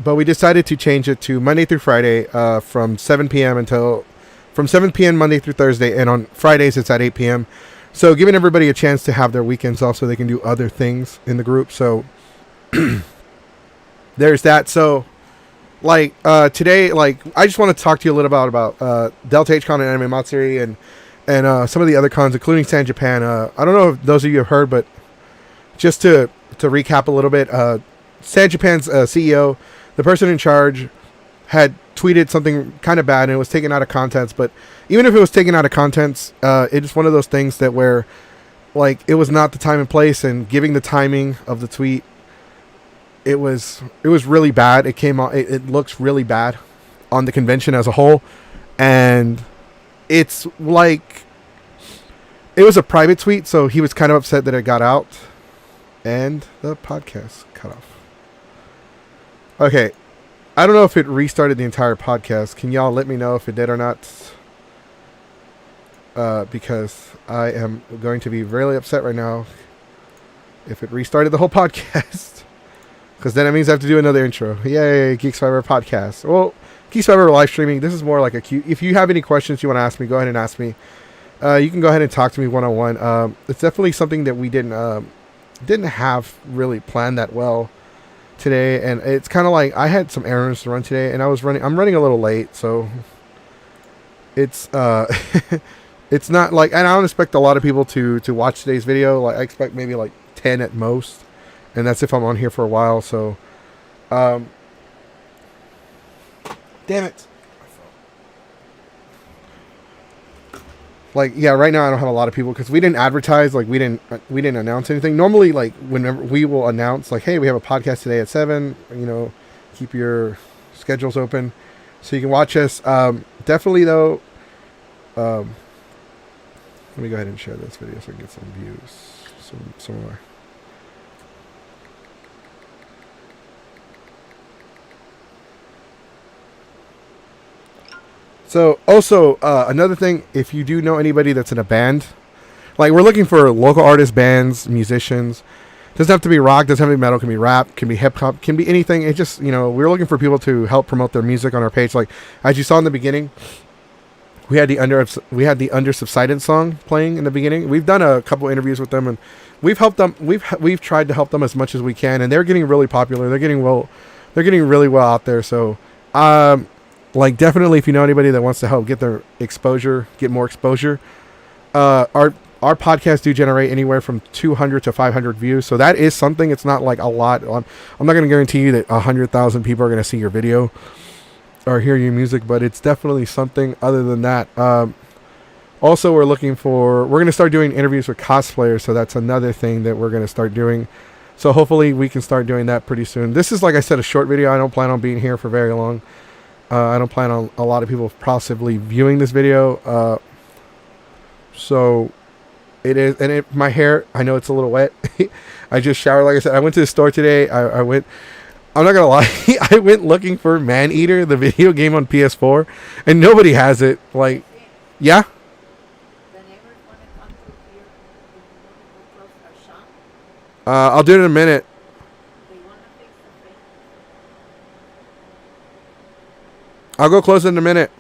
but we decided to change it to Monday through Friday from 7 p.m. from 7 p.m. Monday through Thursday, and on Fridays it's at 8 p.m. So giving everybody a chance to have their weekends off so they can do other things in the group. So there's that. So today, I just want to talk to you a little about Delta H Con and Anime Matsuri and some of the other cons, including San Japan. I don't know if those of you have heard, but just to recap a little bit, San Japan's CEO, the person in charge, had tweeted something kind of bad and it was taken out of context. But even if it was taken out of context, it's one of those things that where it was not the time and place, and giving the timing of the tweet, it was really bad. It came out, it looks really bad on the convention as a whole, and it's it was a private tweet, so he was kind of upset that it got out, and the podcast cut off. Okay, I don't know if it restarted the entire podcast. Can y'all let me know if it did or not? Because I am going to be really upset right now if it restarted the whole podcast. Because then it means I have to do another intro. Yay, Geeks Forever podcast. Well, Geeks Forever live streaming. This is more like a cute. If you have any questions you want to ask me, go ahead and ask me. You can go ahead and talk to me one-on-one. It's definitely something that we didn't have really planned that well today, and it's kind of like I had some errands to run today, and I'm running a little late, so it's it's not like, and I don't expect a lot of people to watch today's video. I expect maybe 10 at most, and that's if I'm on here for a while. So damn it, yeah, right now I don't have a lot of people because we didn't advertise, we didn't announce anything. Normally, whenever we will announce, hey, we have a podcast today at 7, keep your schedules open so you can watch us. Definitely though, let me go ahead and share this video so I can get some views, some more. So also another thing, if you do know anybody that's in a band, we're looking for local artists, bands, musicians. Doesn't have to be rock, doesn't have to be metal, can be rap, can be hip hop, can be anything. It just, we're looking for people to help promote their music on our page. As you saw in the beginning, we had the Under Subsidence song playing in the beginning. We've done a couple interviews with them, and we've helped them. We've tried to help them as much as we can, and they're getting really popular. They're getting really well out there. So definitely, if you know anybody that wants to help get more exposure, our podcasts do generate anywhere from 200 to 500 views. So that is something. It's not a lot. I'm not going to guarantee you that 100,000 people are going to see your video or hear your music, but it's definitely something. Other than that, also we're going to start doing interviews with cosplayers. So that's another thing that we're going to start doing. So hopefully we can start doing that pretty soon. This is, like I said, a short video. I don't plan on being here for very long. I don't plan on a lot of people possibly viewing this video. So it is, and my hair, I know it's a little wet. I just showered, like I said. I went to the store today. I'm not gonna lie, I went looking for Man Eater, the video game on PS4, and nobody has it. Yeah. I'll do it in a minute. I'll go close it in a minute.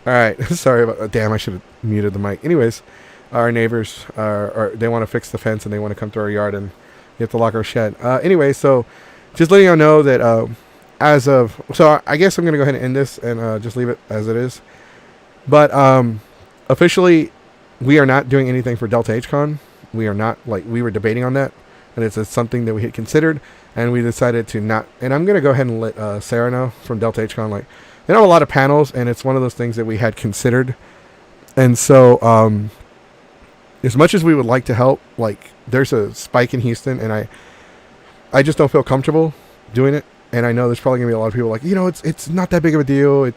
Alright, sorry about that. Damn, I should have muted the mic. Anyways, our neighbors, they want to fix the fence and they want to come to our yard and we have to lock our shed. Anyway, so just letting you know that so I guess I'm going to go ahead and end this and just leave it as it is. But officially, we are not doing anything for Delta H-Con. We are not, we were debating on that. And it's something that we had considered, and we decided to not. And I'm going to go ahead and let Sarah know from Delta H-Con. They don't have a lot of panels, and it's one of those things that we had considered. And so, as much as we would like to help, there's a spike in Houston, and I just don't feel comfortable doing it. And I know there's probably going to be a lot of people it's not that big of a deal.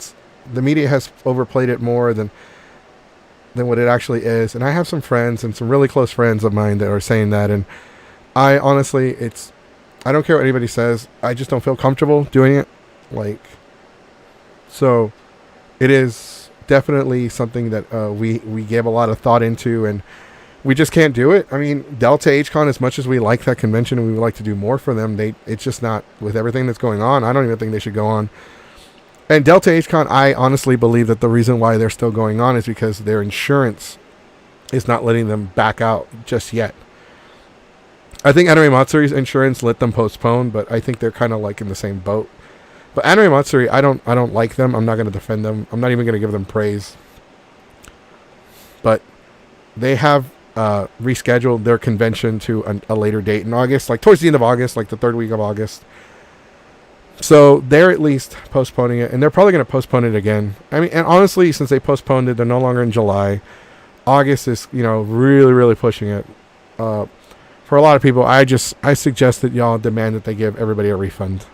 The media has overplayed it more than what it actually is. And I have some friends and some really close friends of mine that are saying that, and I honestly, I don't care what anybody says. I just don't feel comfortable doing it. So it is definitely something that we gave a lot of thought into, and we just can't do it. I mean, Delta HCon, as much as we like that convention and we would like to do more for them, it's just not, with everything that's going on. I don't even think they should go on. And Delta HCon, I honestly believe that the reason why they're still going on is because their insurance is not letting them back out just yet. I think Anime Matsuri's insurance let them postpone, but I think they're kind of like in the same boat. But Anime Matsuri, I don't like them. I'm not going to defend them. I'm not even going to give them praise. But they have rescheduled their convention to a later date in August, like towards the end of August, like the third week of August. So they're at least postponing it, and they're probably going to postpone it again. I mean, and honestly, since they postponed it, they're no longer in July. August is, really, really pushing it. For a lot of people, I suggest that y'all demand that they give everybody a refund.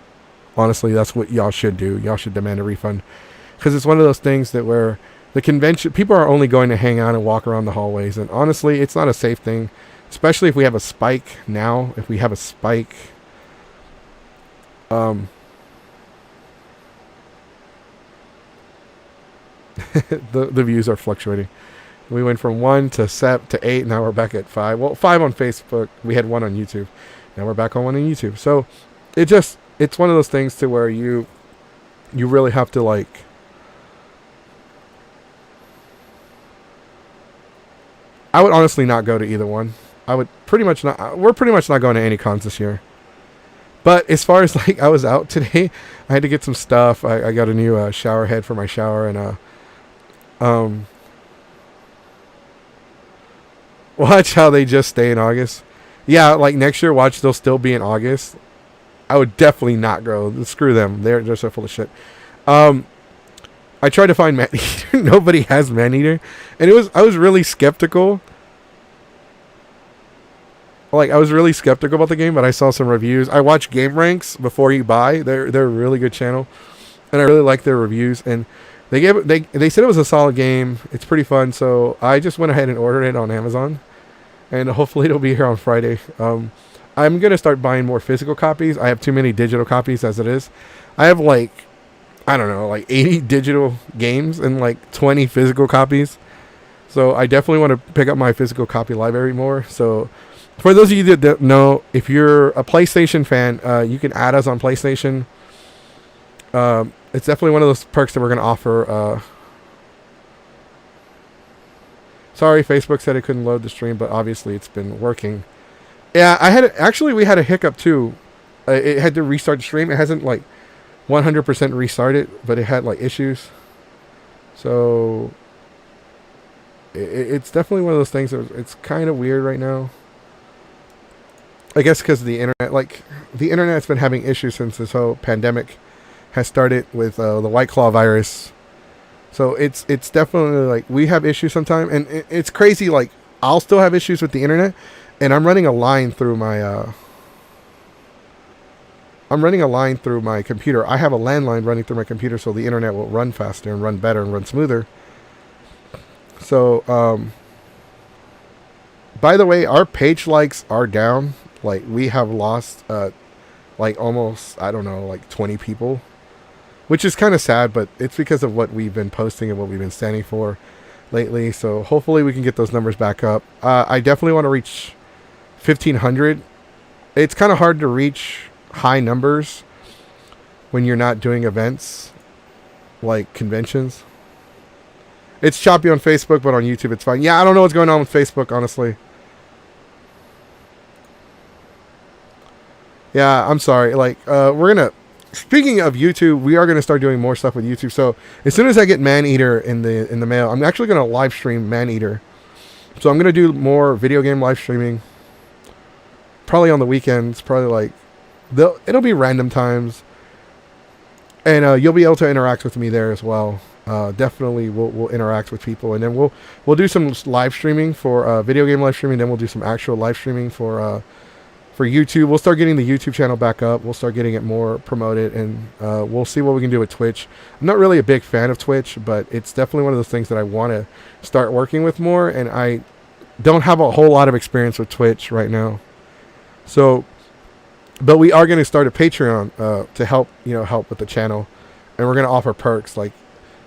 Honestly, that's what y'all should do. Y'all should demand a refund, because it's one of those things that where the convention, people are only going to hang out and walk around the hallways, and honestly, it's not a safe thing, especially if we have a spike now. If we have a spike, the views are fluctuating. We went from 1 to 7 to 8. Now we're back at 5. Well, 5 on Facebook. We had 1 on YouTube. Now we're back on 1 on YouTube. So it's one of those things to where you really have to like. I would honestly not go to either one. I would pretty much not. We're pretty much not going to any cons this year. But as far as like, I was out today. I had to get some stuff. I got a new shower head for my shower, and watch how they just stay in August. Yeah, like next year, watch, they'll still be in August. I would definitely not go. Screw them. They're so full of shit. I tried to find Maneater. Nobody has Maneater, and I was really skeptical. Like, I was really skeptical about the game, but I saw some reviews. I watched Game Ranks before you buy. They're a really good channel, and I really like their reviews. And they said it was a solid game. It's pretty fun, so I just went ahead and ordered it on Amazon, and hopefully it'll be here on Friday. I'm gonna start buying more physical copies. I have too many digital copies as it is. I have like 80 digital games and like 20 physical copies. So I definitely want to pick up my physical copy library more. So for those of you that don't know, if you're a PlayStation fan, you can add us on PlayStation. It's definitely one of those perks that we're going to offer. Sorry, Facebook said it couldn't load the stream, but obviously it's been working. Yeah, we had a hiccup too. It had to restart the stream. It hasn't like 100% restarted, but it had like issues. So it's definitely one of those things that it's kind of weird right now. I guess because the internet's been having issues since this whole pandemic has started with the White Claw virus. So it's definitely like we have issues sometimes, and it's crazy. Like, I'll still have issues with the internet, and I'm running a line through my computer. I have a landline running through my computer, so the internet will run faster and run better and run smoother. So, by the way, our page likes are down. Like, we have lost, like almost, I don't know, like 20 people, which is kind of sad, but it's because of what we've been posting and what we've been standing for lately. So hopefully we can get those numbers back up. I definitely want to reach 1,500. It's kind of hard to reach high numbers when you're not doing events like conventions. It's choppy on Facebook, but on YouTube it's fine. Yeah, I don't know what's going on with Facebook, honestly. Yeah, I'm sorry. Like, speaking of YouTube, we are gonna start doing more stuff with YouTube. So as soon as I get Maneater in the mail, I'm actually gonna live stream Maneater. So I'm gonna do more video game live streaming. Probably on the weekends. Probably like it'll be random times, and you'll be able to interact with me there as well. Definitely, we'll interact with people, and then we'll do some live streaming for video game live streaming. Then we'll do some actual live streaming for YouTube. We'll start getting the YouTube channel back up. We'll start getting it more promoted, and we'll see what we can do with Twitch. I'm not really a big fan of Twitch, but it's definitely one of those things that I want to start working with more, and I don't have a whole lot of experience with Twitch right now. So, but we are going to start a Patreon to help with the channel, and we're going to offer perks like.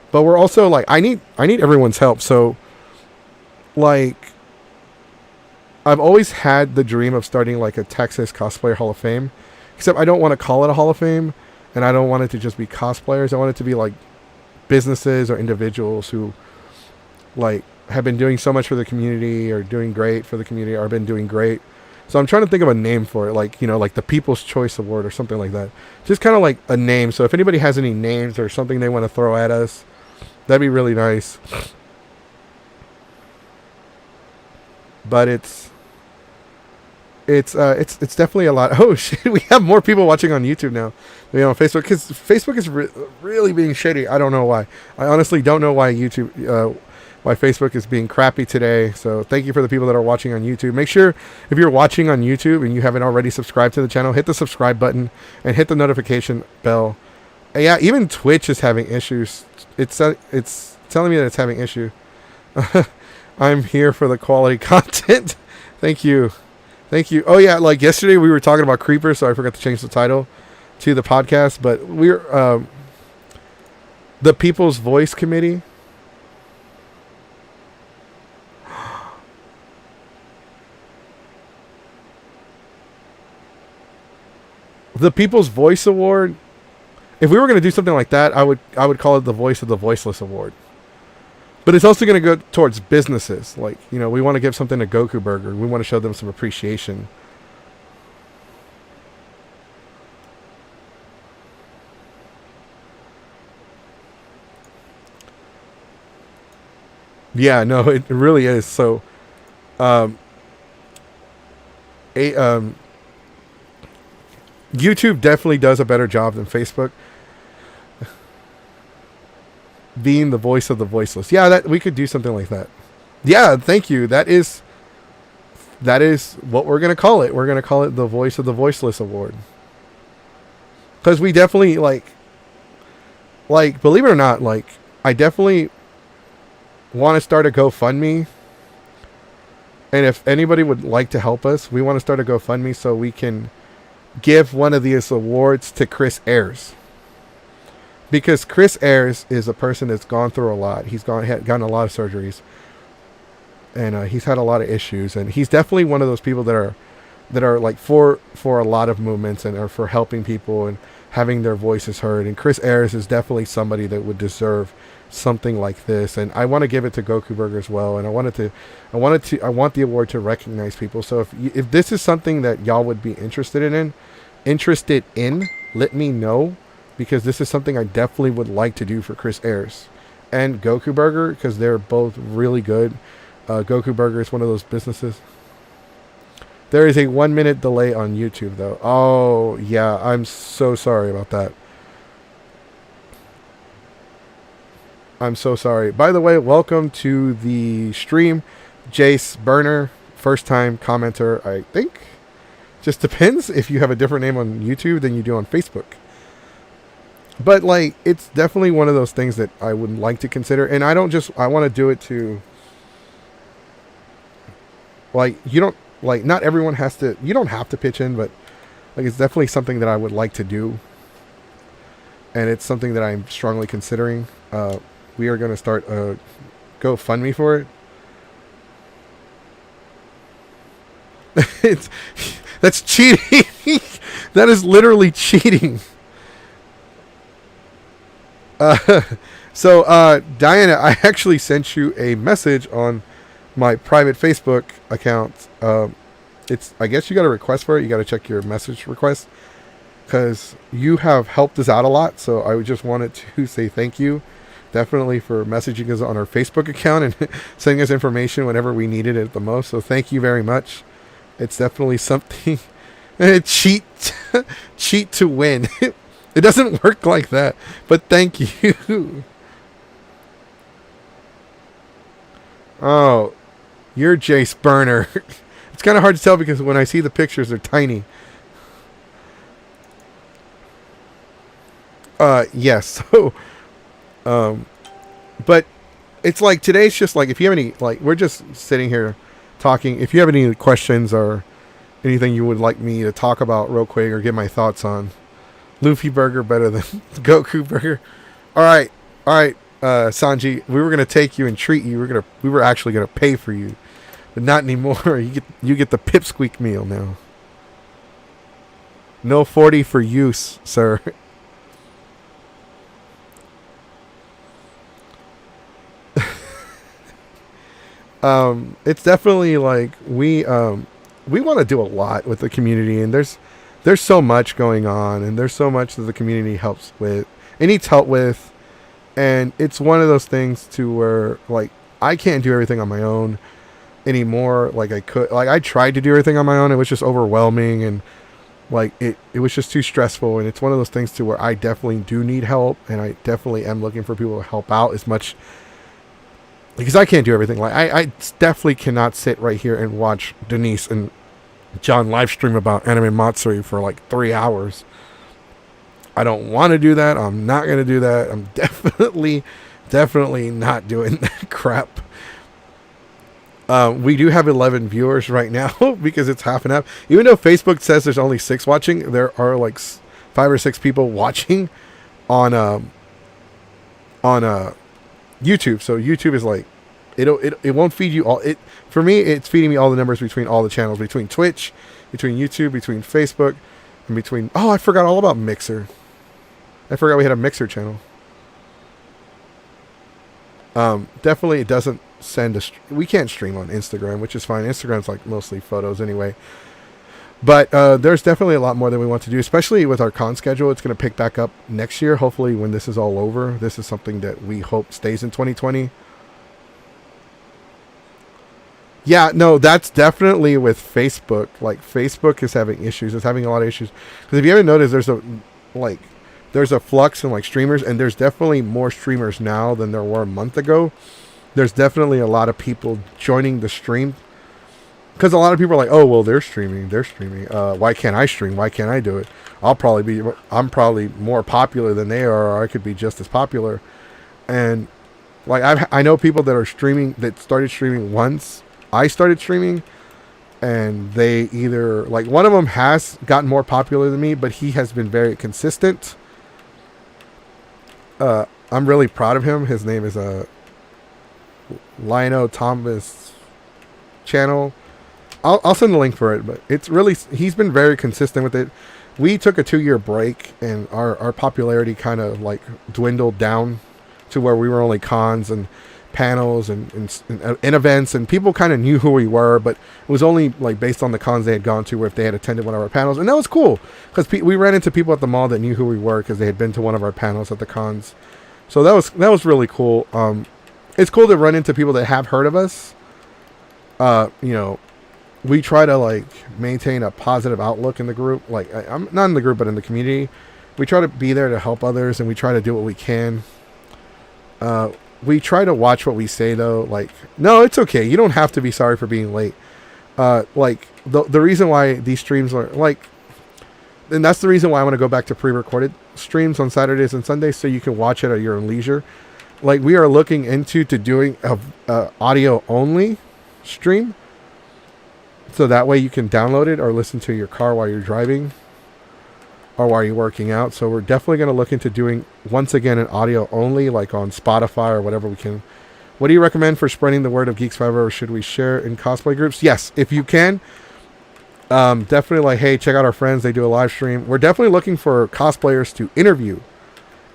But we're also like, I need everyone's help. So, like, I've always had the dream of starting like a Texas Cosplayer Hall of Fame, except I don't want to call it a Hall of Fame, and I don't want it to just be cosplayers. I want it to be like businesses or individuals who like have been doing so much for the community or doing great for the community or been doing great. So I'm trying to think of a name for it, like, you know, like the People's Choice Award or something like that. Just kind of like a name. So if anybody has any names or something they want to throw at us, that'd be really nice. But it's definitely a lot. Oh shit, we have more people watching on YouTube now than on Facebook, because Facebook is really being shitty. I don't know why. I honestly don't know why why Facebook is being crappy today. So thank you for the people that are watching on YouTube. Make sure if you're watching on YouTube and you haven't already subscribed to the channel, hit the subscribe button and hit the notification bell. And yeah, even Twitch is having issues. It's telling me that it's having issue. I'm here for the quality content. Thank you. Thank you. Oh yeah, like yesterday we were talking about creepers, so I forgot to change the title to the podcast, but we're the People's Voice Committee. The People's Voice Award. If we were going to do something like that, I would call it the Voice of the Voiceless Award. But it's also going to go towards businesses. Like, you know, we want to give something to Goku Burger. We want to show them some appreciation. Yeah, no, it really is. So, YouTube definitely does a better job than Facebook being the voice of the voiceless. Yeah, that we could do something like that. Yeah, thank you. That is what we're going to call it. We're going to call it the Voice of the Voiceless Award. Cuz we definitely like believe it or not, like I definitely want to start a GoFundMe. And if anybody would like to help us, we want to start a GoFundMe so we can give one of these awards to Chris Ayers, because Chris Ayers is a person that's gone through a lot. He's gotten a lot of surgeries, and he's had a lot of issues. And he's definitely one of those people that are like for a lot of movements and are for helping people and having their voices heard. And Chris Ayers is definitely somebody that would deserve something like this. And I want to give it to Goku Burger as well. And I want the award to recognize people. So if this is something that y'all would be interested in, let me know, because this is something I definitely would like to do for Chris Ayers and Goku Burger, because they're both really good. Goku Burger is one of those businesses. There is a 1 minute delay on YouTube though. Oh yeah, I'm so sorry about that. I'm so sorry. By the way, welcome to the stream, Jace Burner, first time commenter, I think. Just depends if you have a different name on YouTube than you do on Facebook. But like, it's definitely one of those things that I would like to consider. And I want to do it to, like, not everyone has to, you don't have to pitch in, but like, it's definitely something that I would like to do. And it's something that I'm strongly considering. We are going to start a GoFundMe for it. That's cheating. That is literally cheating. So Diana, I actually sent you a message on my private Facebook account. I guess you got a request for it. You got to check your message request, because you have helped us out a lot. So I just wanted to say thank you. Definitely for messaging us on our Facebook account and sending us information whenever we needed it the most. So thank you very much. It's definitely something. Cheat to win. It doesn't work like that. But thank you. Oh, you're Jace Burner. It's kind of hard to tell because when I see the pictures, they're tiny. Yes. So, but it's like today's just like, if you have any, like, we're just sitting here talking. If you have any questions or anything you would like me to talk about real quick or get my thoughts on, Luffy Burger better than Goku Burger. All right, Sanji, we were gonna take you and treat you. We were actually gonna pay for you, But not anymore. You get the pipsqueak meal now. No 40 for use, sir. It's definitely like we want to do a lot with the community, and there's so much going on, and there's so much that the community helps with. It needs help with, and it's one of those things to where like I can't do everything on my own anymore. Like I could, like I tried to do everything on my own. It was just overwhelming, and like it was just too stressful. And it's one of those things to where I definitely do need help, and I definitely am looking for people to help out as much, because I can't do everything. Like I definitely cannot sit right here and watch Denise and John live stream about Anime Matsuri for like 3 hours. I don't want to do that. I'm not going to do that. I'm definitely not doing that crap. We do have 11 viewers right now because it's half an hour. Even though Facebook says there's only 6 watching, there are like 5 or 6 people watching on YouTube. So YouTube is like, it won't feed you all. For me, it's feeding me all the numbers between all the channels, between Twitch, between YouTube, between Facebook, and between. Oh, I forgot all about Mixer. I forgot we had a Mixer channel. Definitely, it doesn't send we can't stream on Instagram, which is fine. Instagram's like mostly photos anyway. But there's definitely a lot more that we want to do, especially with our con schedule. It's going to pick back up next year. Hopefully, when this is all over, this is something that we hope stays in 2020. Yeah, no, that's definitely with Facebook. Like, Facebook is having issues. It's having a lot of issues. Because if you haven't noticed, there's a flux in, like, streamers. And there's definitely more streamers now than there were a month ago. There's definitely a lot of people joining the stream. Because a lot of people are like, oh, well, they're streaming. Why can't I stream? Why can't I do it? I'm probably more popular than they are, or I could be just as popular. And, like, I know people that are streaming, that started streaming once I started streaming, and they either, like, one of them has gotten more popular than me, but he has been very consistent. I'm really proud of him. His name is Lionel Thomas channel. I'll send the link for it, but it's really, he's been very consistent with it. We took a 2-year break, and our popularity kind of like dwindled down to where we were only cons and panels and events, and people kind of knew who we were, but it was only like based on the cons they had gone to, or if they had attended one of our panels. And that was cool, because we ran into people at the mall that knew who we were because they had been to one of our panels at the cons. So that was really cool. It's cool to run into people that have heard of us. We try to like maintain a positive outlook in the group. Like, I'm not in the group, but in the community, we try to be there to help others, and we try to do what we can. We try to watch what we say, though. Like, no, it's okay. You don't have to be sorry for being late. Like, the reason why these streams are, like, and that's the reason why I want to go back to pre-recorded streams on Saturdays and Sundays, so you can watch it at your own leisure. Like, we are looking into doing a audio-only stream, so that way you can download it or listen to your car while you're driving or while you're working out. So we're definitely going to look into doing, once again, an audio only, like on Spotify or whatever we can. What do you recommend for spreading the word of Geeks Forever, or should we share in cosplay groups? Yes, if you can. Definitely, like, hey, check out our friends. They do a live stream. We're definitely looking for cosplayers to interview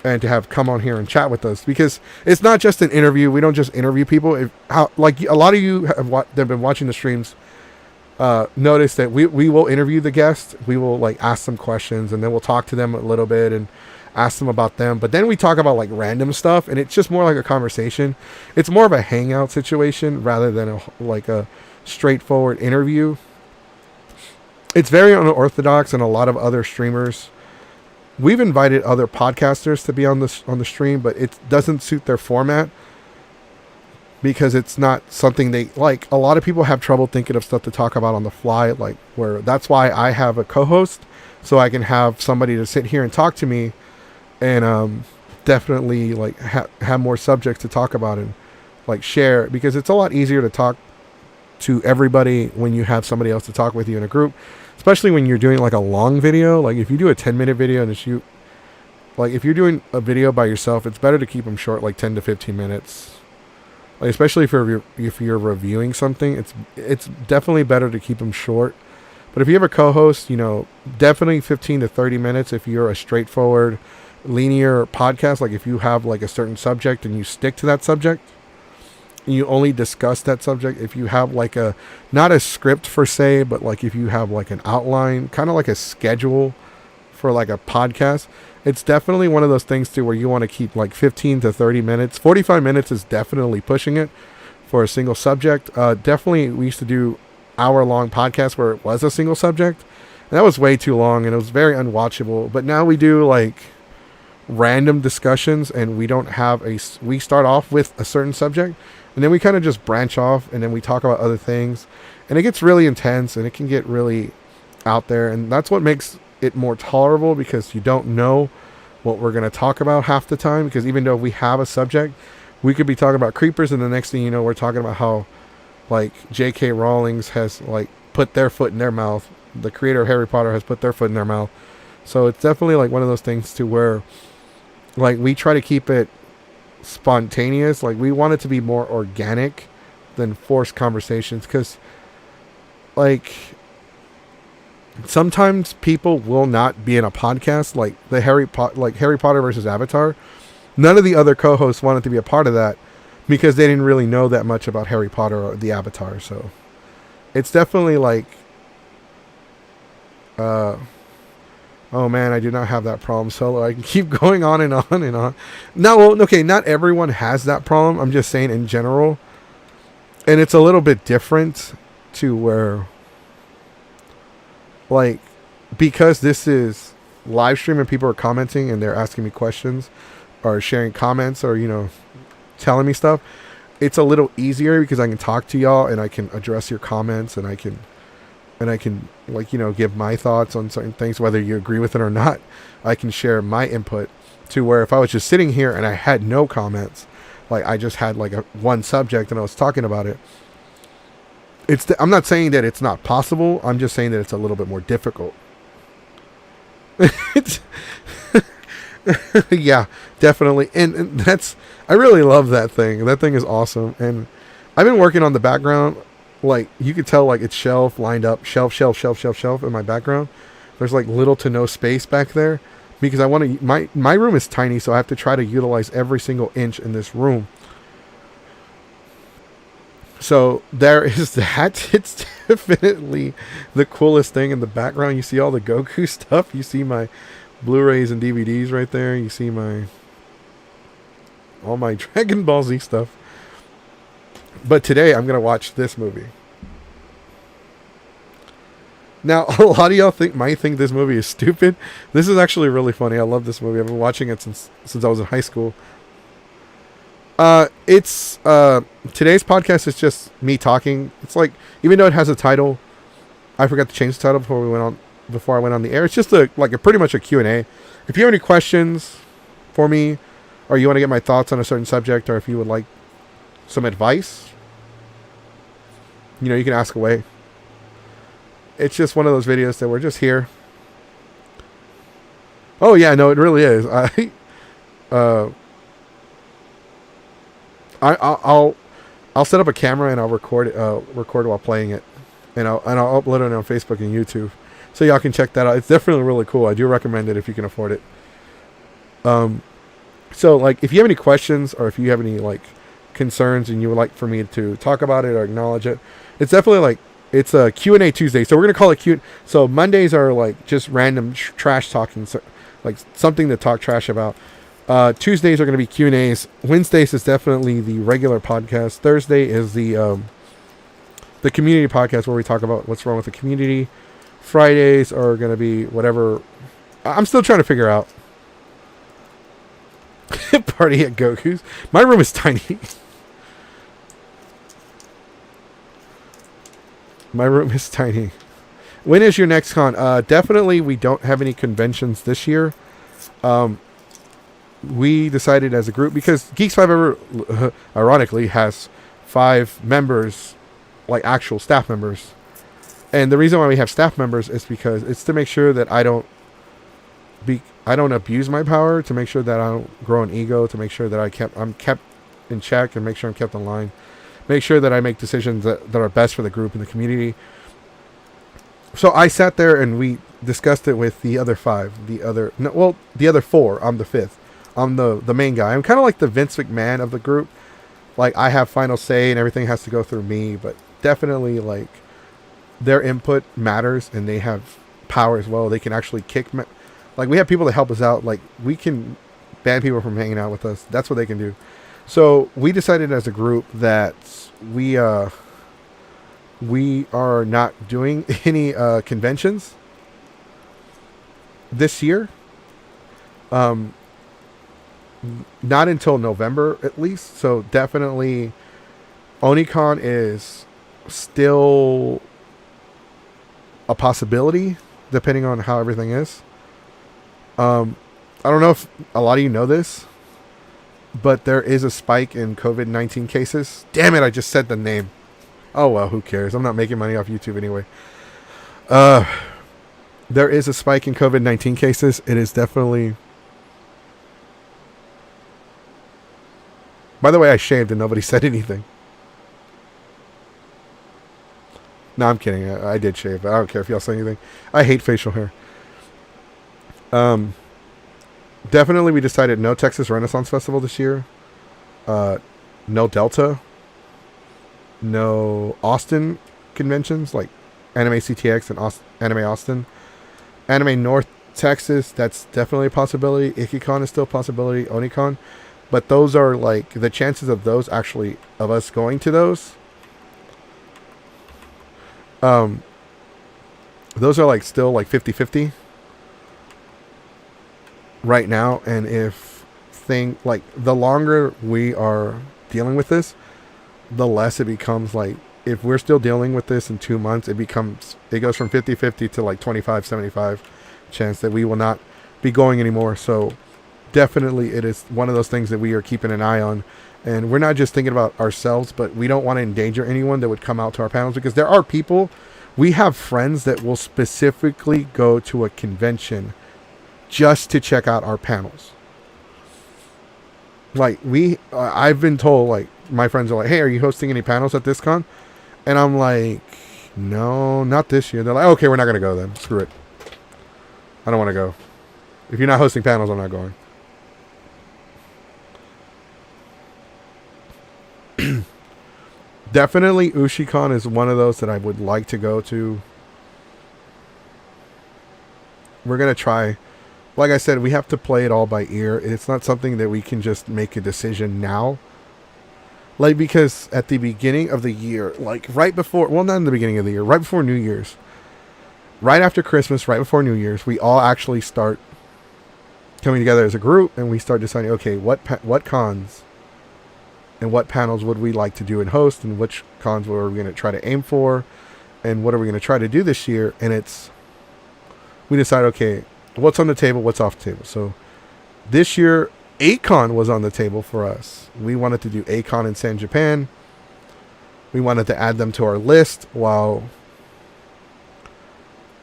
and to have come on here and chat with us, because it's not just an interview. We don't just interview people. Like a lot of you that have been watching the streams, notice that we will interview the guests. We will like ask them questions, and then we'll talk to them a little bit and ask them about them. But then we talk about like random stuff, and it's just more like a conversation. It's more of a hangout situation rather than a straightforward interview. It's very unorthodox, and a lot of other streamers. We've invited other podcasters to be on the stream, but it doesn't suit their format, because it's not something they like. A lot of people have trouble thinking of stuff to talk about on the fly, like, where that's why I have a co-host, so I can have somebody to sit here and talk to me, and definitely like have more subjects to talk about and like share, because it's a lot easier to talk to everybody when you have somebody else to talk with you in a group, especially when you're doing like a long video. Like, if you do a 10-minute video and if you're doing a video by yourself, it's better to keep them short, like 10 to 15 minutes. Like, especially if you're reviewing something, it's definitely better to keep them short. But if you have a co-host, definitely 15 to 30 minutes. If you're a straightforward, linear podcast, like if you have like a certain subject and you stick to that subject, and you only discuss that subject. If you have like not a script per se, but like if you have like an outline, kind of like a schedule for like a podcast, it's definitely one of those things too where you want to keep like 15 to 30 minutes. 45 minutes is definitely pushing it for a single subject. Definitely we used to do hour-long podcasts where it was a single subject, and that was way too long and it was very unwatchable. But now we do like random discussions, and we start off with a certain subject, and then we kind of just branch off, and then we talk about other things, and it gets really intense and it can get really out there, and that's what makes it more tolerable, because you don't know what we're going to talk about half the time. Because even though we have a subject, we could be talking about creepers, and the next thing you know, we're talking about how like J.K. Rowling's has like put their foot in their mouth. The creator of Harry Potter has put their foot in their mouth. So it's definitely like one of those things to where like we try to keep it spontaneous. Like we want it to be more organic than forced conversations, because like sometimes people will not be in a podcast, like the Harry Potter versus Avatar. None of the other co-hosts wanted to be a part of that because they didn't really know that much about Harry Potter or the Avatar. So it's definitely like oh man, I do not have that problem solo. I can keep going on and on and on. Now, well, okay, not everyone has that problem. I'm just saying in general. And it's a little bit different to where, like, because this is live stream and people are commenting and they're asking me questions or sharing comments or, telling me stuff, it's a little easier because I can talk to y'all and I can address your comments, and I can like, give my thoughts on certain things, whether you agree with it or not. I can share my input, to where if I was just sitting here and I had no comments, like I just had like one subject and I was talking about it, I'm not saying that it's not possible. I'm just saying that it's a little bit more difficult. Yeah, definitely. And I really love that thing. That thing is awesome. And I've been working on the background. Like you could tell, like it's lined up, shelf in my background. There's like little to no space back there because I want to, my room is tiny. So I have to try to utilize every single inch in this room. So there is that. It's definitely the coolest thing in the background. You see all the Goku stuff. You see my Blu-rays and DVDs right there. You see all my Dragon Ball Z stuff. But today I'm going to watch this movie. Now, a lot of y'all might think this movie is stupid. This is actually really funny. I love this movie. I've been watching it since I was in high school. Today's podcast is just me talking. It's like, even though it has a title, I forgot to change the title before I went on the air. It's just pretty much a Q&A. If you have any questions for me, or you want to get my thoughts on a certain subject, or if you would like some advice, you can ask away. It's just one of those videos that we're just here. Oh yeah, no, it really is. I'll set up a camera and I'll record while playing it, and I'll upload it on Facebook and YouTube, so y'all can check that out. It's definitely really cool. I do recommend it if you can afford it. So like, if you have any questions or if you have any like concerns and you would like for me to talk about it or acknowledge it, it's definitely like, it's a Q&A Tuesday. So we're going to call it Q. So Mondays are like just random trash talking, so like something to talk trash about. Tuesdays are going to be Q&As. Wednesdays is definitely the regular podcast. Thursday is the community podcast where we talk about what's wrong with the community. Fridays are going to be whatever. I'm still trying to figure out. Party at Goku's. My room is tiny. My room is tiny. When is your next con? Definitely we don't have any conventions this year. We decided as a group, because Geeks 5 Ever, ironically, has 5 members, like actual staff members. And the reason why we have staff members is because it's to make sure that I don't abuse my power, to make sure that I don't grow an ego, to make sure that I'm kept in check and make sure I'm kept in line. Make sure that I make decisions that are best for the group and the community. So I sat there and we discussed it with the other the other four. I'm the fifth. I'm the main guy. I'm kind of like the Vince McMahon of the group. Like, I have final say and everything has to go through me, but definitely, like, their input matters and they have power as well. They can actually like, we have people that help us out. Like, we can ban people from hanging out with us. That's what they can do. So we decided as a group that we are not doing any conventions this year. Not until November at least. So definitely OniCon is still a possibility depending on how everything is. I don't know if a lot of you know this, but there is a spike in COVID-19 cases. Damn it, I just said the name. Oh well, who cares? I'm not making money off YouTube anyway. There is a spike in COVID-19 cases. It is definitely... By the way, I shaved and nobody said anything. No, I'm kidding. I did shave. I don't care if y'all say anything. I hate facial hair. Definitely we decided no Texas Renaissance Festival this year. No Delta. No Austin conventions like Anime CTX and Anime Austin. Anime North Texas, that's definitely a possibility. IkiCon is still a possibility. OniCon. But those are like, the chances of those actually, of us going to those, those are like still like 50-50 right now. And if the longer we are dealing with this, the less it becomes like, if we're still dealing with this in 2 months, it goes from 50-50 to like 25-75 chance that we will not be going anymore. So definitely it is one of those things that we are keeping an eye on. And we're not just thinking about ourselves, but we don't want to endanger anyone that would come out to our panels, because there are people, we have friends that will specifically go to a convention just to check out our panels. Like, I've been told, like, my friends are like, hey, are you hosting any panels at this con? And I'm like, no, not this year. They're like, okay, we're not going to go then. Screw it. I don't want to go. If you're not hosting panels, I'm not going. Definitely UshiCon is one of those that I would like to go to. We're going to try. Like I said, we have to play it all by ear. It's not something that we can just make a decision now. Like, because at the beginning of the year, like right before, well, not in the beginning of the year, right before New Year's, right after Christmas, right before New Year's, we all actually start coming together as a group and we start deciding, okay, what cons and what panels would we like to do and host, and which cons were we going to try to aim for, and what are we going to try to do this year. And we decide, okay, what's on the table, what's off the table. So this year, A-Con was on the table for us. We wanted to do A-Con in San Japan. We wanted to add them to our list while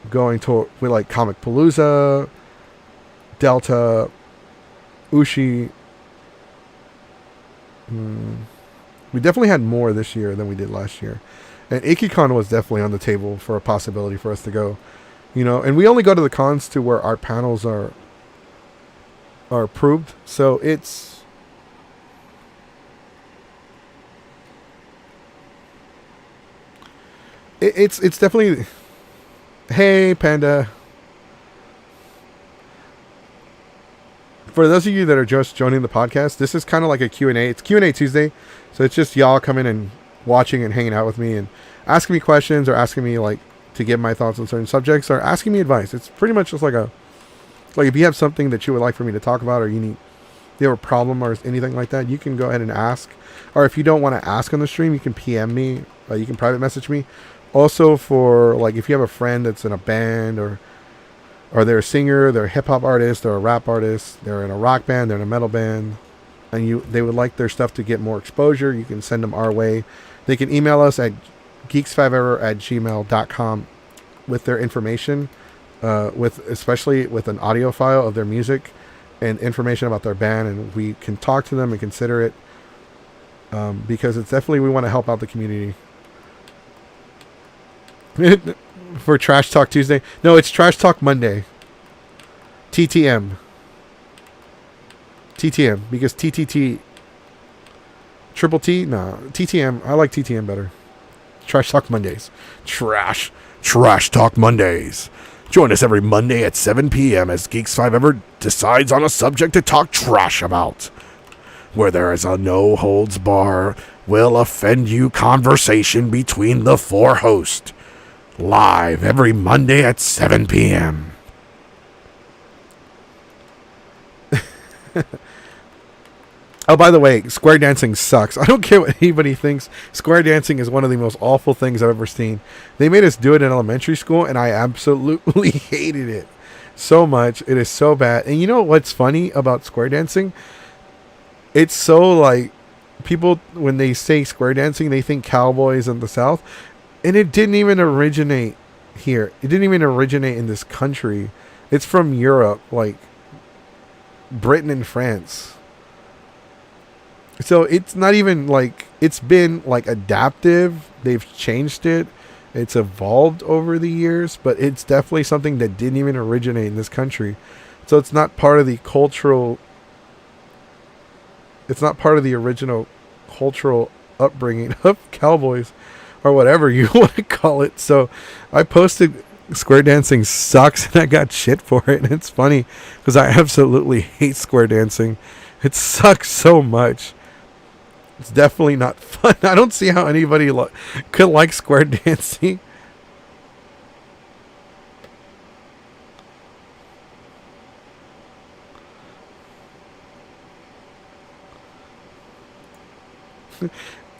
going to, we like Comic Palooza, Delta, Ushi. We definitely had more this year than we did last year. And IkiCon was definitely on the table for a possibility for us to go. You know, and we only go to the cons to where our panels are approved. So it's definitely, hey Panda. For those of you that are just joining the podcast, this is kind of like a Q&A. It's Q&A Tuesday. So it's just y'all coming and watching and hanging out with me and asking me questions, or asking me like to give my thoughts on certain subjects, or asking me advice. It's pretty much just like if you have something that you would like for me to talk about, or you have a problem or anything like that, you can go ahead and ask. Or if you don't want to ask on the stream, you can PM me. You can private message me. Also, for like, if you have a friend that's in a band, or they're a singer, they're a hip hop artist, they're a rap artist, they're in a rock band, they're in a metal band, and they would like their stuff to get more exposure, you can send them our way. They can email us at geeks5ever@gmail.com with their information, especially with an audio file of their music and information about their band, and we can talk to them and consider it. because it's definitely, we want to help out the community. For Trash Talk Tuesday. No, it's Trash Talk Monday. TTM. TTM. Because TTT. Triple T? No. TTM. I like TTM better. Trash Talk Mondays. Trash Talk Mondays. Join us every Monday at 7 p.m. as Geeks 5 Ever decides on a subject to talk trash about. Where there is a no-holds-bar, will offend you conversation between the four hosts. Live every Monday at 7 p.m. Oh, by the way, square dancing sucks. I don't care what anybody thinks. Square dancing is one of the most awful things I've ever seen. They made us do it in elementary school, and I absolutely hated it so much. It is so bad. And you know what's funny about square dancing? It's so like, people, when they say square dancing, they think cowboys in the South. And it didn't even originate here. It didn't even originate in this country. It's from Europe, like Britain and France. So it's not even like, it's been like adaptive. They've changed it. It's evolved over the years, but it's definitely something that didn't even originate in this country. So it's not part of the cultural, it's not part of the original cultural upbringing of cowboys or whatever you want to call it. So I posted square dancing sucks and I got shit for it. And it's funny because I absolutely hate square dancing. It sucks so much. It's definitely not fun. I don't see how anybody could like square dancing.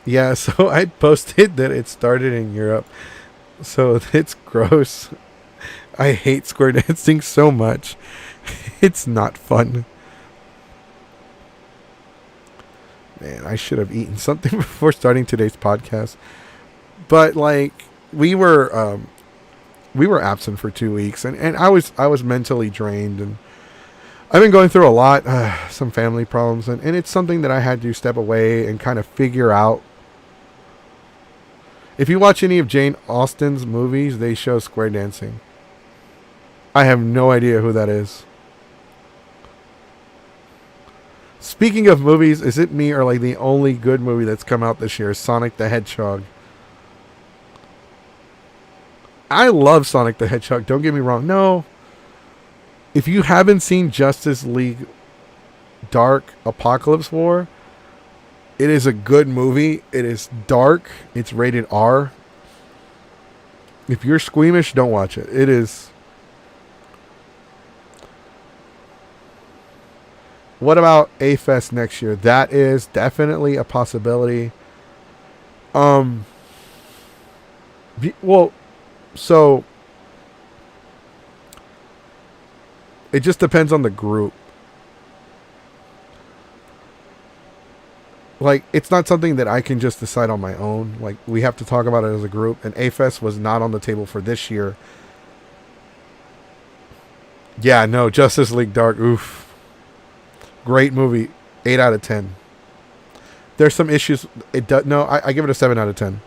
Yeah, so I posted that it started in Europe. So it's gross. I hate square dancing so much. It's not fun. Man, I should have eaten something before starting today's podcast. But like, we were absent for 2 weeks, and I was mentally drained, and I've been going through a lot, some family problems, and it's something that I had to step away and kind of figure out. If you watch any of Jane Austen's movies, they show square dancing. I have no idea who that is. Speaking of movies, is it me or like the only good movie that's come out this year is Sonic the Hedgehog? I love Sonic the Hedgehog, don't get me wrong. No. If you haven't seen Justice League Dark Apocalypse War, it is a good movie. It is dark. It's rated R. If you're squeamish, don't watch it. It is. What about A-Fest next year? That is definitely a possibility. Well, so it just depends on the group. Like, it's not something that I can just decide on my own. Like, we have to talk about it as a group. And A-Fest was not on the table for this year. Yeah, no, Justice League Dark. Oof. Great movie. 8 out of 10. There's some issues. It does. No, I give it a 7 out of 10.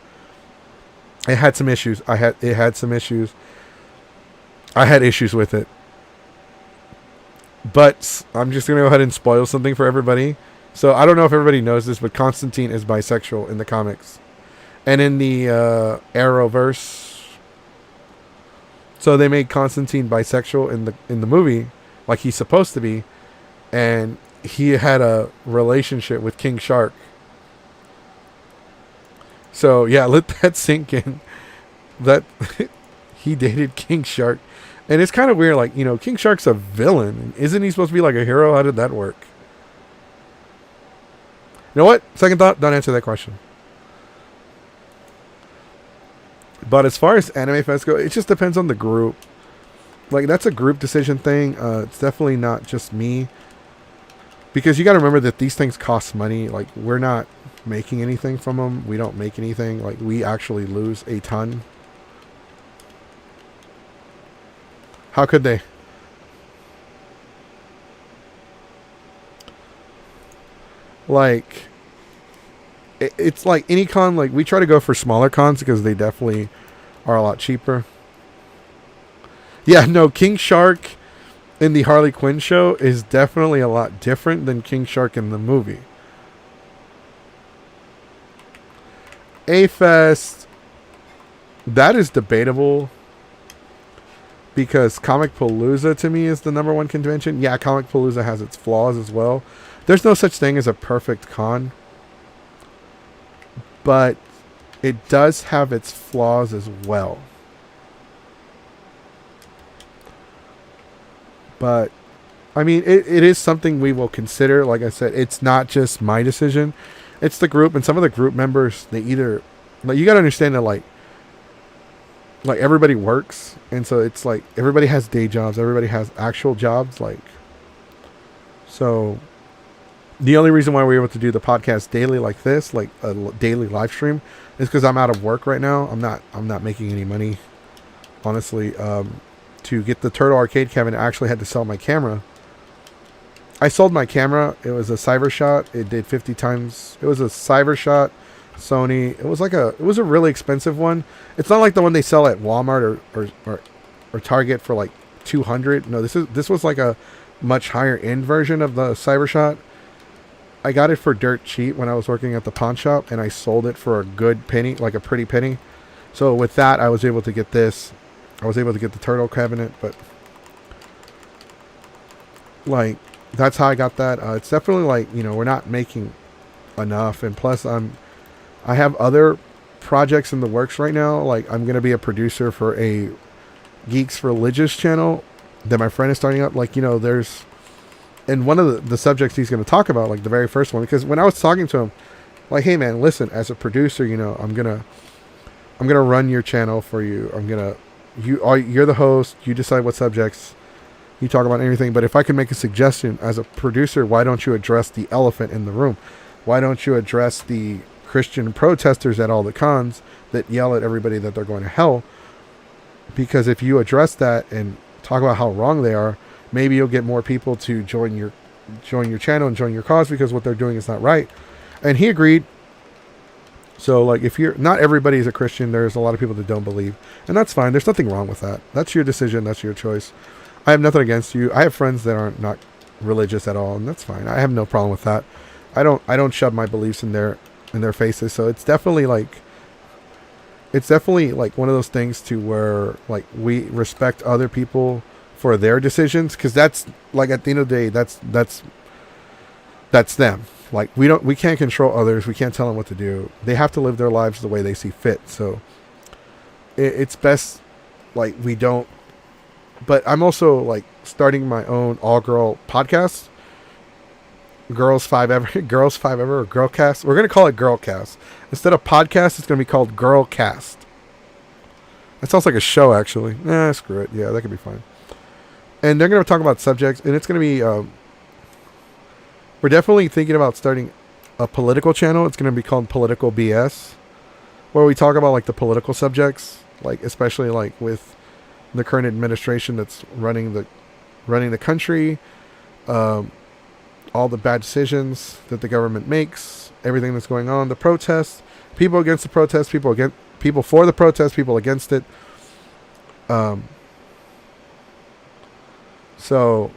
It had some issues. It had some issues. I had issues with it. But I'm just going to go ahead and spoil something for everybody. So I don't know if everybody knows this, but Constantine is bisexual in the comics. And in the Arrowverse. So they made Constantine bisexual in the movie, like he's supposed to be. And he had a relationship with King Shark. So yeah, let that sink in. That he dated King Shark. And it's kind of weird, like, you know, King Shark's a villain. Isn't he supposed to be like a hero? How did that work? You know what? Second thought, don't answer that question. But as far as Anime Fest go, it just depends on the group. Like, that's a group decision thing. It's definitely not just me. Because you got to remember that these things cost money. Like, we're not making anything from them. We don't make anything. Like, we actually lose a ton. How could they? Like, it's like any con. Like, we try to go for smaller cons because they definitely are a lot cheaper. Yeah, no, King Shark in the Harley Quinn show is definitely a lot different than King Shark in the movie. A-Fest, that is debatable because Comic Palooza to me is the number one convention. Yeah, Comic Palooza has its flaws as well. There's no such thing as a perfect con, but it does have its flaws as well. But, I mean, it is something we will consider. Like I said, it's not just my decision. It's the group, and some of the group members, they either... Like, you got to understand that, like, everybody works, and so it's like, everybody has day jobs. Everybody has actual jobs, like... So, the only reason why we're able to do the podcast daily like this, like a daily live stream, is because I'm out of work right now. I'm not making any money, honestly. To get the Turtle Arcade cabinet, I actually had to sell my camera. I sold my camera. It was a Cybershot. It did 50 times. It was a Cybershot Sony. It was a really expensive one. It's not like the one they sell at Walmart or Target for like $200. No, this was like a much higher end version of the Cybershot. I got it for dirt cheap when I was working at the pawn shop, and I sold it for a good penny, like a pretty penny. So with that, I was able to get this. I was able to get the Turtle cabinet, but like, that's how I got that. It's definitely like, we're not making enough, and plus I have other projects in the works right now. Like, I'm going to be a producer for a Geeks Religious channel that my friend is starting up. Like, there's, and one of the subjects he's going to talk about, like the very first one, because when I was talking to him, like, hey man, listen, as a producer, I'm going to run your channel for you. You're the host. You decide what subjects you talk about, anything. But if I can make a suggestion as a producer, why don't you address the elephant in the room? Why don't you address the Christian protesters at all the cons that yell at everybody that they're going to hell? Because if you address that and talk about how wrong they are, maybe you'll get more people to join your channel and join your cause, because what they're doing is not right. And he agreed. So, like, if not everybody is a Christian, there's a lot of people that don't believe, and that's fine. There's nothing wrong with that. That's your decision. That's your choice. I have nothing against you. I have friends that aren't not religious at all, and that's fine. I have no problem with that. I don't shove my beliefs in their faces. So it's definitely like one of those things to where, like, we respect other people for their decisions, because that's, like, at the end of the day, that's them. Like, we can't control others. We can't tell them what to do. They have to live their lives the way they see fit. So it's best, like, we don't. But I'm also, like, starting my own all-girl podcast. Girls 5 Ever, or Girlcast. We're going to call it Girlcast. Instead of podcast, it's going to be called Girlcast. That sounds like a show, actually. Screw it. Yeah, that could be fine. And they're going to talk about subjects, and it's going to be... we're definitely thinking about starting a political channel. It's going to be called Political BS, where we talk about, like, the political subjects, like, especially, like, with the current administration that's running the country, all the bad decisions that the government makes, everything that's going on, the protests, people against the protests, people for the protests, people against it. So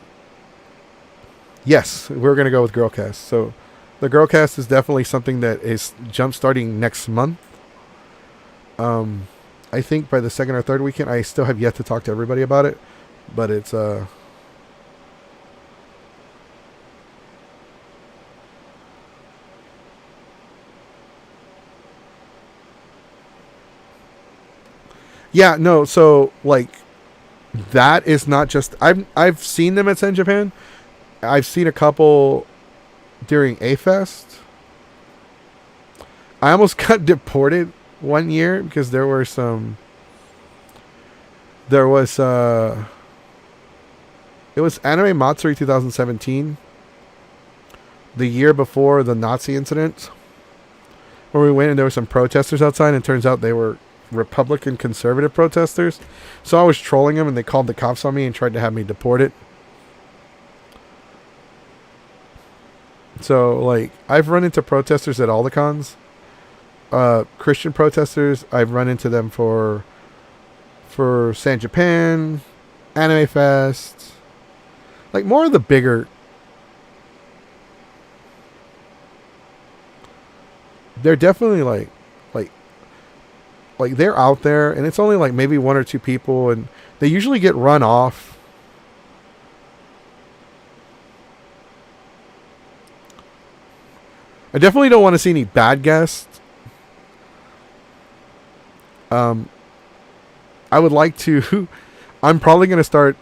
yes, we're going to go with Girlcast. So the Girlcast is definitely something that is jump-starting next month. I think by the second or third weekend. I still have yet to talk to everybody about it, but it's yeah, no, so, like, that is not just... I've seen them at Sen Japan. I've seen a couple during A-Fest. I almost got deported one year because there was it was Anime Matsuri 2017, the year before the Nazi incident, where we went and there were some protesters outside, and it turns out they were Republican conservative protesters. So I was trolling them, and they called the cops on me and tried to have me deported. So, like, I've run into protesters at all the cons. Christian protesters. I've run into them for San Japan, Anime Fest, like more of the bigger. They're definitely like they're out there, and it's only like maybe one or two people, and they usually get run off. I definitely don't want to see any bad guests. I would like to. I'm probably going to start.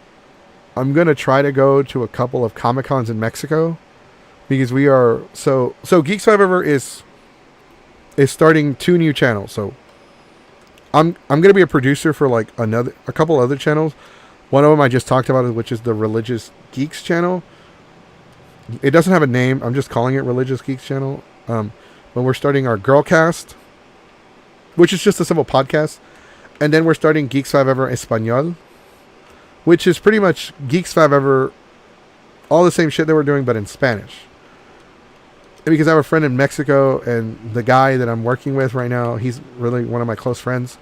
I'm going to try to go to a couple of Comic Cons in Mexico, because we are so Geeks 5 Ever is starting 2 new channels. So I'm going to be a producer for like a couple other channels. One of them I just talked about, which is the Religious Geeks channel. It doesn't have a name. I'm just calling it Religious Geeks channel. But we're starting our Girlcast, which is just a simple podcast. And then we're starting Geeks 5 Ever Espanol, which is pretty much Geeks 5 Ever, all the same shit that we're doing, but in Spanish. And because I have a friend in Mexico, and the guy that I'm working with right now, he's really one of my close friends.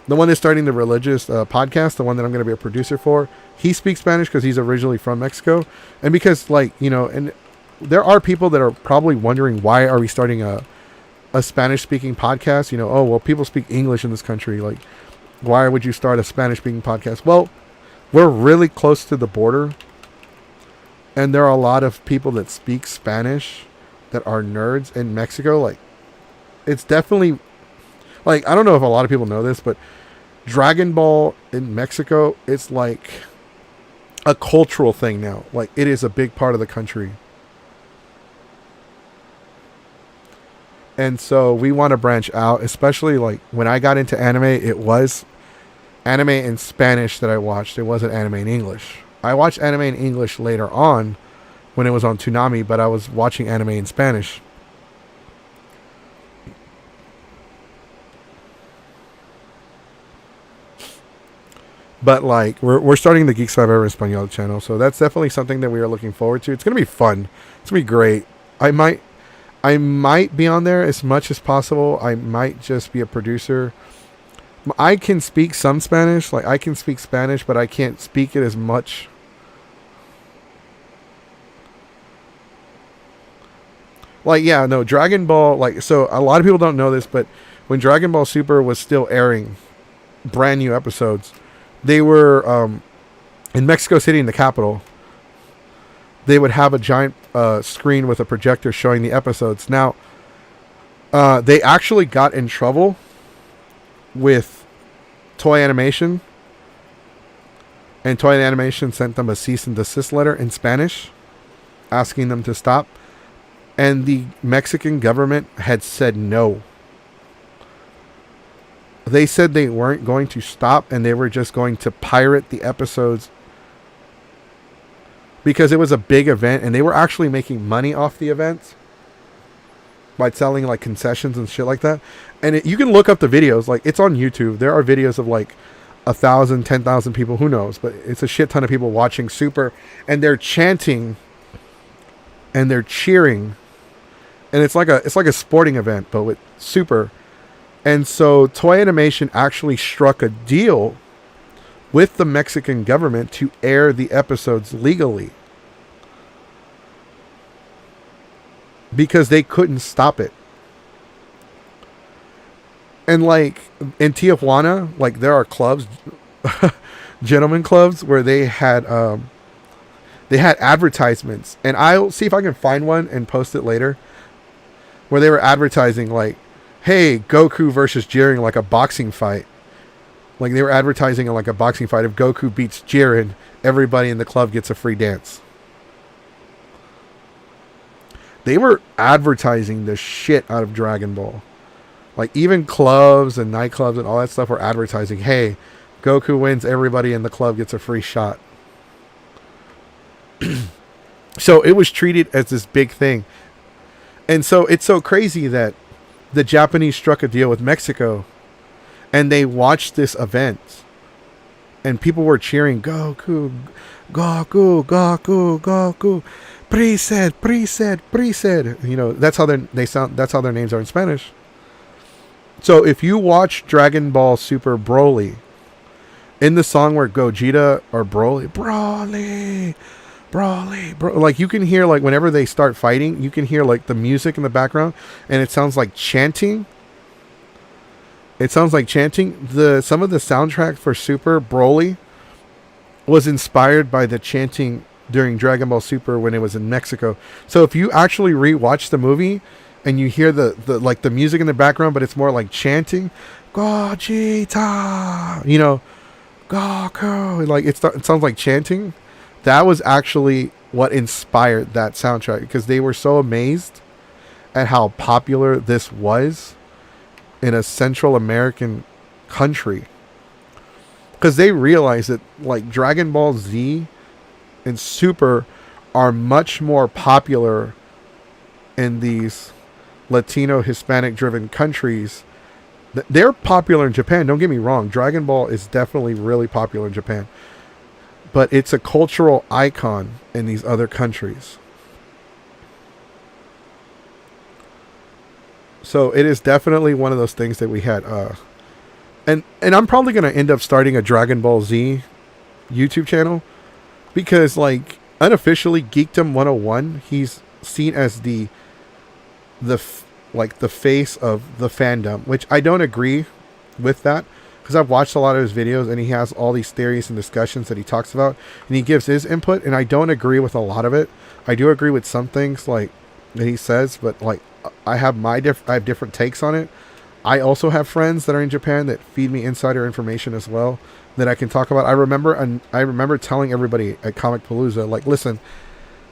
The one that's starting the Religious podcast, the one that I'm going to be a producer for, he speaks Spanish because he's originally from Mexico. And because, like, you know, and there are people that are probably wondering, why are we starting a Spanish-speaking podcast? You know, oh, well, people speak English in this country. Like, why would you start a Spanish-speaking podcast? Well, we're really close to the border, and there are a lot of people that speak Spanish that are nerds in Mexico. Like, it's definitely, like, I don't know if a lot of people know this, but Dragon Ball in Mexico, it's like a cultural thing now. Like, it is a big part of the country. And so we want to branch out, especially like when I got into anime, it was anime in Spanish that I watched. It wasn't anime in English. I watched anime in English later on when it was on Toonami, but I was watching anime in Spanish. But like we're starting the Geeks 5 Ever Espanol channel, so that's definitely something that we are looking forward to. It's gonna be fun. It's gonna be great. I might be on there as much as possible. I might just be a producer. I can speak some Spanish. Like, I can speak Spanish, but I can't speak it as much. Like, yeah, no, Dragon Ball, like, so a lot of people don't know this, but when Dragon Ball Super was still airing brand new episodes, they were in Mexico City, in the capital. They would have a giant screen with a projector showing the episodes. Now, they actually got in trouble with Toei Animation. And Toei Animation sent them a cease and desist letter in Spanish, asking them to stop. And the Mexican government had said no. They said they weren't going to stop, and they were just going to pirate the episodes, because it was a big event, and they were actually making money off the event by selling like concessions and shit like that. And you can look up the videos. Like, it's on YouTube. There are videos of like 1,000, 10,000 people. Who knows? But it's a shit ton of people watching Super, and they're chanting and they're cheering, and it's like a sporting event, but with Super. And so Toei Animation actually struck a deal with the Mexican government to air the episodes legally, because they couldn't stop it. And like in Tijuana, like there are clubs, gentlemen clubs, where they had advertisements, and I'll see if I can find one and post it later, where they were advertising like, hey, Goku versus Jiren, like a boxing fight. Like, they were advertising like a boxing fight. If Goku beats Jiren, everybody in the club gets a free dance. They were advertising the shit out of Dragon Ball. Like, even clubs and nightclubs and all that stuff were advertising, hey, Goku wins, everybody in the club gets a free shot. So it was treated as this big thing. And so it's so crazy that the Japanese struck a deal with Mexico, and they watched this event, and people were cheering, Goku, Goku, Goku, Goku, preset, preset, preset. You know, that's how they sound. That's how their names are in Spanish. So if you watch Dragon Ball Super Broly, in the song where Gogeta or Broly, bro, like you can hear like whenever they start fighting, you can hear like the music in the background, and it sounds like chanting. It sounds like chanting. Some of the soundtrack for Super Broly was inspired by the chanting during Dragon Ball Super when it was in Mexico. So if you actually rewatch the movie and you hear the like the music in the background, but it's more like chanting, Gogeta, Goku, like it sounds like chanting. That was actually what inspired that soundtrack, because they were so amazed at how popular this was in a Central American country, because they realized that like Dragon Ball Z and Super are much more popular in these Latino Hispanic driven countries. They're popular in Japan, don't get me wrong. Dragon Ball is definitely really popular in Japan, but it's a cultural icon in these other countries. So it is definitely one of those things that we had. And I'm probably going to end up starting a Dragon Ball Z YouTube channel, because like unofficially Geekdom 101, he's seen as the face of the fandom, which I don't agree with that, because I've watched a lot of his videos and he has all these theories and discussions that he talks about and he gives his input, and I don't agree with a lot of it. I do agree with some things like that he says, but like I have different takes on it. I also have friends that are in Japan that feed me insider information as well that I can talk about. I remember telling everybody at Comic Palooza, like, listen,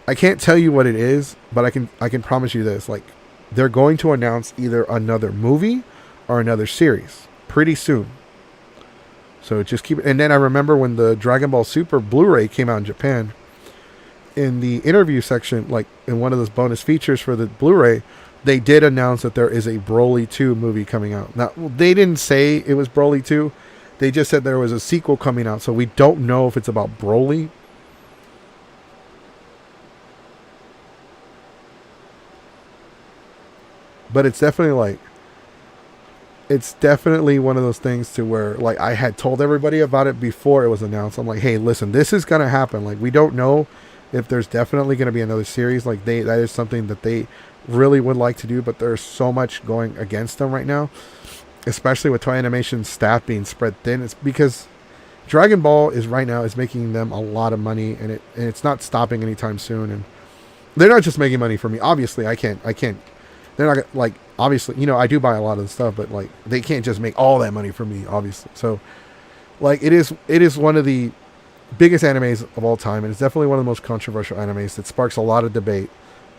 I can't tell you what it is, but I can promise you this, like, they're going to announce either another movie or another series pretty soon. So just keep it. And then I remember when the Dragon Ball Super Blu-ray came out in Japan, in the interview section, like in one of those bonus features for the Blu-ray, they did announce that there is a Broly 2 movie coming out. Now, they didn't say it was Broly 2. They just said there was a sequel coming out. So we don't know if it's about Broly. But it's definitely one of those things to where, like, I had told everybody about it before it was announced. I'm like, hey, listen, this is going to happen. Like, we don't know if there's definitely going to be another series. Like, that is something that they really would like to do, but there's so much going against them right now, especially with Toei Animation's staff being spread thin. It's because Dragon Ball is making them a lot of money, and it's not stopping anytime soon. And they're not just making money for me. Obviously, I can't. They're not like, obviously, I do buy a lot of the stuff, but like they can't just make all that money for me, obviously. So like it is one of the biggest animes of all time, and it's definitely one of the most controversial animes that sparks a lot of debate.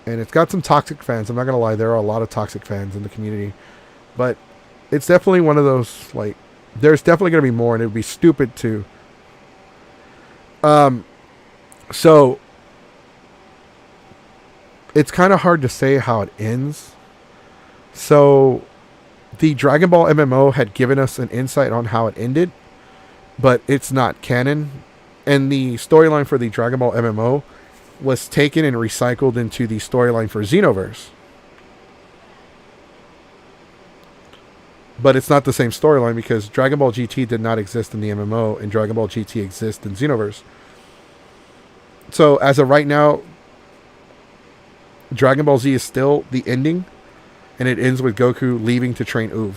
And it's got some toxic fans. I'm not going to lie. There are a lot of toxic fans in the community. But it's definitely one of those, like, there's definitely going to be more, and it would be stupid to. So, it's kind of hard to say how it ends. So, the Dragon Ball MMO had given us an insight on how it ended, but it's not canon. And the storyline for the Dragon Ball MMO was taken and recycled into the storyline for Xenoverse. But it's not the same storyline, because Dragon Ball GT did not exist in the MMO, and Dragon Ball GT exists in Xenoverse. So as of right now, Dragon Ball Z is still the ending, and it ends with Goku leaving to train Uv.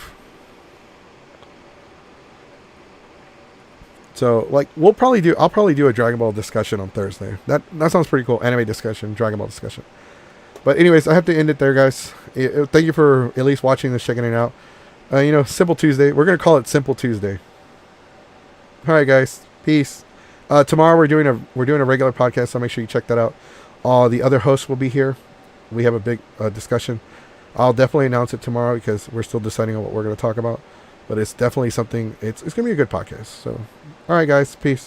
So, like, I'll probably do a Dragon Ball discussion on Thursday. That sounds pretty cool. Anime discussion, Dragon Ball discussion. But anyways, I have to end it there, guys. Thank you for at least watching this, checking it out. Simple Tuesday. We're going to call it Simple Tuesday. All right, guys. Peace. Tomorrow we're doing a regular podcast, so make sure you check that out. The other hosts will be here. We have a big discussion. I'll definitely announce it tomorrow, because we're still deciding on what we're going to talk about. But it's definitely something. It's going to be a good podcast. So, all right, guys. Peace.